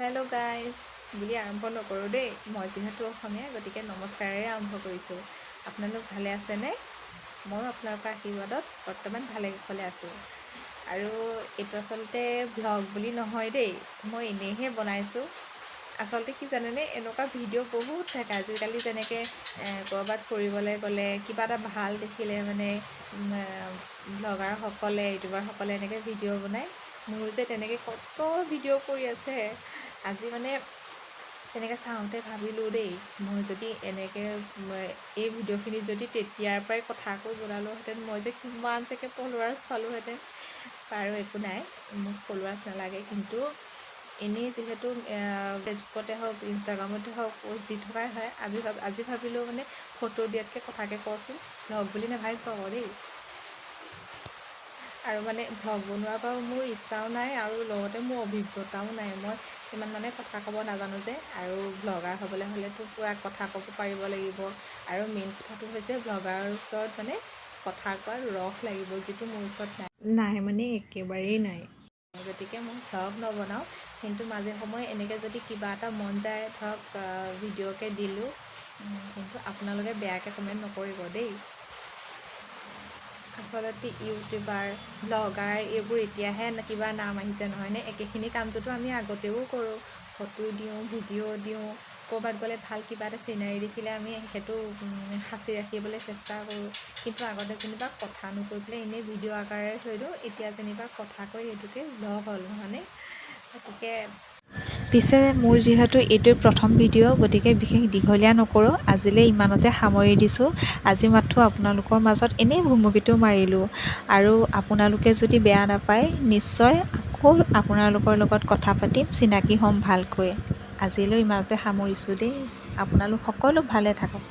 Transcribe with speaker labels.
Speaker 1: Hello' guys বুলি আৰম্ভ নকৰোঁ দেই। মই যিহেতু অসমীয়া, গতিকে নমস্কাৰেৰে আৰম্ভ কৰিছোঁ। আপোনালোক ভালে আছেনে? ময়ো আপোনালোকৰ আশীৰ্বাদত বৰ্তমান ভালে কুশলে আছোঁ। আৰু এইটো আচলতে ভ্লগ বুলি নহয় দেই, মই এনেইহে বনাইছোঁ। আচলতে কি জানেনে, এনেকুৱা ভিডিঅ' বহুত থাকে আজিকালি। যেনেকৈ ক'ৰবাত ফুৰিবলৈ গ'লে কিবা এটা ভাল দেখিলে মানে ব্লগাৰসকলে, ইউটিউবাৰসকলে এনেকৈ ভিডিঅ' বনায়। মোৰ যে তেনেকৈ কত ভিডিঅ' কৰি আছে। আজি মানে তেনেকৈ চাওঁতে ভাবিলোঁ দেই, মই যদি এনেকৈ এই ভিডিঅ'খিনিত যদি তেতিয়াৰ পৰাই কথা কৈ বনালোহেঁতেন, মই যে কিমান চাগে ফলোৱাৰ্ছ পালোঁহেঁতেন। বাৰু একো নাই, মোক ফলোৱাৰ্ছ নালাগে। কিন্তু এনেই যিহেতু ফেচবুকতে হওক, ইনষ্টাগ্ৰামতে হওক প'ষ্ট দি থকাই হয়, আজি ভাবিলোঁ মানে ফটো দিয়াতকৈ কথাকে কওঁচোন, ভ্লগ বুলি নাভাবিব আকৌ দেই। আৰু মানে ভ্লগ বনোৱাৰ পৰা মোৰ ইচ্ছাও নাই, আৰু লগতে মোৰ অভিজ্ঞতাও নাই। মই ইমান মানে কথা ক'ব নাজানো যে, আৰু ব্লগাৰ হ'বলৈ হ'লেতো পূৰা কথা ক'ব পাৰিব লাগিব। আৰু মেইন কথাটো হৈছে ব্লগাৰৰ ওচৰত মানে কথা কোৱাৰ ৰস লাগিব, যিটো মোৰ ওচৰত নাই মানে একেবাৰেই নাই। গতিকে মই ভ্লগ নবনাওঁ, কিন্তু মাজে সময়ে এনেকৈ যদি কিবা এটা মন যায়, ধৰক ভিডিঅ'কে দিলোঁ, কিন্তু আপোনালোকে বেয়াকৈ কমেণ্ট নকৰিব দেই। আচলতে ইউটিউবাৰ, ব্লগাৰ এইবোৰ এতিয়াহে কিবা নাম আহিছে নহয়নে? একেখিনি কামটোতো আমি আগতেও কৰোঁ। ফটো দিওঁ, ভিডিঅ' দিওঁ, ক'ৰবাত গ'লে ভাল কিবা এটা চিনাৰী দেখিলে আমি সেইটো সাঁচি ৰাখিবলৈ চেষ্টা কৰোঁ। কিন্তু আগতে যেনিবা কথা নকৈ পেলাই এনেই ভিডিঅ' আকাৰে থৈ দিওঁ, এতিয়া যেনিবা কথা কৈ সেইটোকে ভ্লগ হ'ল নহয়নে? গতিকে পিছে মোৰ যিহেতু এইটোৱে প্ৰথম ভিডিঅ', গতিকে বিশেষ দীঘলীয়া নকৰোঁ, আজিলৈ ইমানতে সামৰি দিছোঁ। আজি মাথো আপোনালোকৰ মাজত এনেই ভুমুকিটো মাৰিলোঁ। আৰু আপোনালোকে যদি বেয়া নাপায়, নিশ্চয় আকৌ আপোনালোকৰ লগত কথা পাতিম, চিনাকি হ'ম ভালকৈ। আজিলৈ ইমানতে সামৰিছোঁ দেই। আপোনালোক সকলো ভালে থাকক।